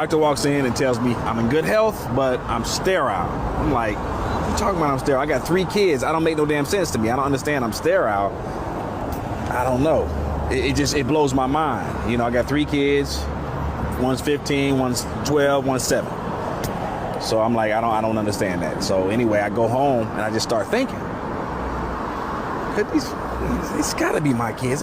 Doctor walks in and tells me I'm in good health, but I'm sterile. I'm like, what are you talking about? I'm sterile. I got 3 kids. I don't make no damn sense to me. I don't understand. I'm sterile. I don't know. It blows my mind. You know, I got 3 kids. One's 15, one's 12, one's 7. So I'm like, I don't understand that. So anyway, I go home and I just start thinking, it's gotta be my kids.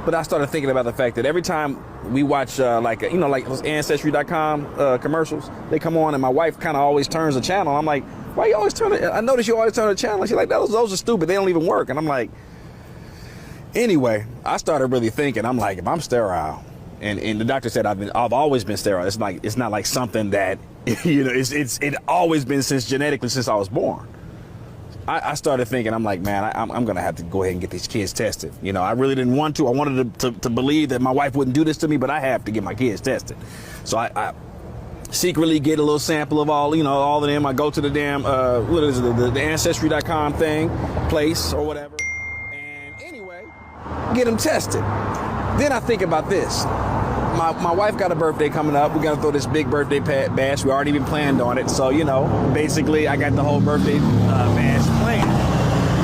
But I started thinking about the fact that every time we watch like those Ancestry.com commercials, they come on and my wife kind of always turns the channel. I'm like, why you always turn it? I notice you always turn the channel. She's like, those are stupid. They don't even work. And I'm like, anyway, I started really thinking. I'm like, if I'm sterile, and the doctor said I've always been sterile. It's not like something that it's always been genetically since I was born. I started thinking, I'm like, man, I'm going to have to go ahead and get these kids tested. You know, I really didn't want to. I wanted to believe that my wife wouldn't do this to me, but I have to get my kids tested. So I secretly get a little sample of all of them. I go to the damn, the Ancestry.com place or whatever. And anyway, get them tested. Then I think about this. My wife got a birthday coming up. We got to throw this big birthday bash. We already been planned on it. So, basically I got the whole birthday bash planned.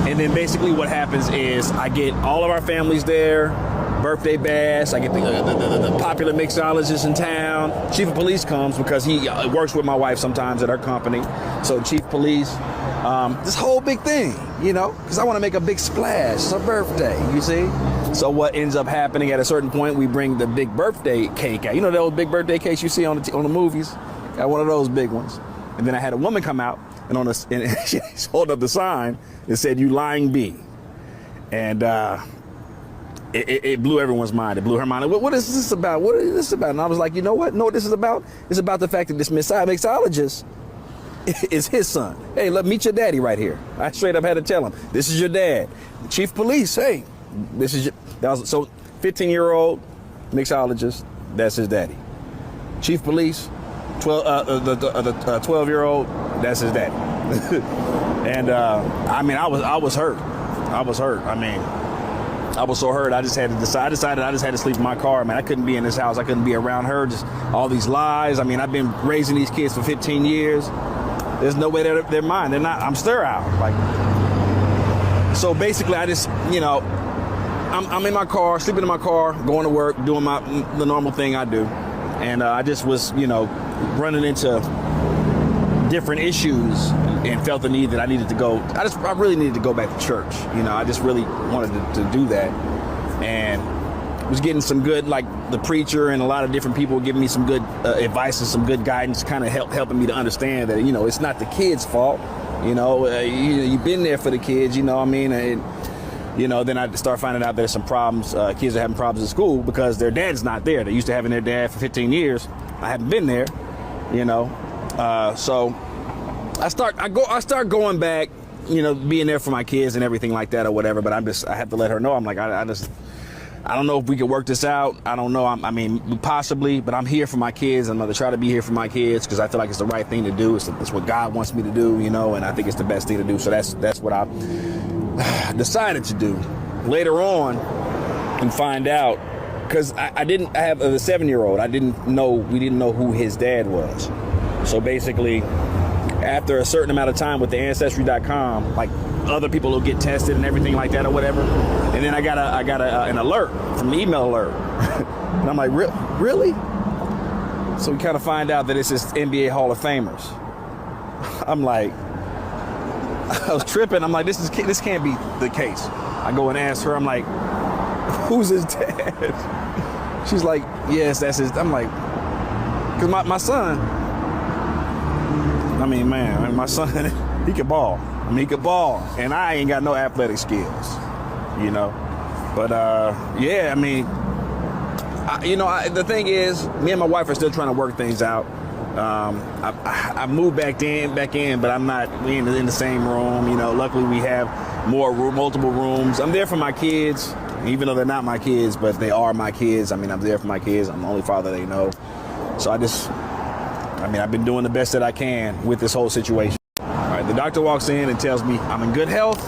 And then basically what happens is I get all of our families there, birthday bash. I get the popular mixologist in town. Chief of police comes because he works with my wife sometimes at our company. So chief of police, this whole big thing, because I want to make a big splash. It's her birthday, you see? So what ends up happening at a certain point, we bring the big birthday cake out. You know those big birthday cakes you see on the movies? Got one of those big ones. And then I had a woman come out and she's holding up the sign that said, "You lying bee." And it blew everyone's mind. It blew her mind. What is this about? What is this about? And I was like, you know what? No, this is about? It's about the fact that this mixologist is his son. Hey, let meet your daddy right here. I straight up had to tell him, this is your dad. The chief of police, hey, this is so 15-year-old mixologist, that's his daddy. Chief police, 12-year-old, that's his daddy. And I was hurt. I was hurt. I was so hurt. I decided I just had to sleep in my car. Man, I couldn't be in this house. I couldn't be around her. Just all these lies. I've been raising these kids for 15 years. There's no way they're mine. They're not. I'm sterile. So basically, I just, I'm in my car, sleeping in my car, going to work, doing the normal thing I do. And I just was, running into different issues and felt the need that I needed to go. I really needed to go back to church. I just really wanted to do that. And was getting some good, like the preacher and a lot of different people giving me some good advice and some good guidance, kind of helping me to understand that, it's not the kids' fault. You've been there for the kids, And, then I start finding out there's some problems. Kids are having problems at school because their dad's not there. They're used to having their dad for 15 years. I haven't been there, So I start going back, being there for my kids and everything like that or whatever. But I have to let her know. I'm like, I don't know if we can work this out. I don't know. Possibly, but I'm here for my kids. I'm going to try to be here for my kids because I feel like it's the right thing to do. It's what God wants me to do, and I think it's the best thing to do. So that's what I decided to do. Later on, and find out, because I have a 7-year-old. We didn't know who his dad was. So basically, after a certain amount of time with the Ancestry.com, like other people will get tested and everything like that or whatever. And then I got an alert from the email alert. And I'm like, really? So we kind of find out that it's this NBA Hall of Famers. I'm like, I was tripping. I'm like, this can't be the case. I go and ask her, I'm like, who's his dad? She's like, yes, that's his. I'm like, because my son, my son, he could ball. He could ball, and I ain't got no athletic skills, But the thing is, me and my wife are still trying to work things out. I moved back in, but we ain't in the same room. Luckily we have multiple rooms. I'm there for my kids, even though they're not my kids, but they are my kids. I'm there for my kids. I'm the only father they know. So I've been doing the best that I can with this whole situation. All right, the doctor walks in and tells me I'm in good health,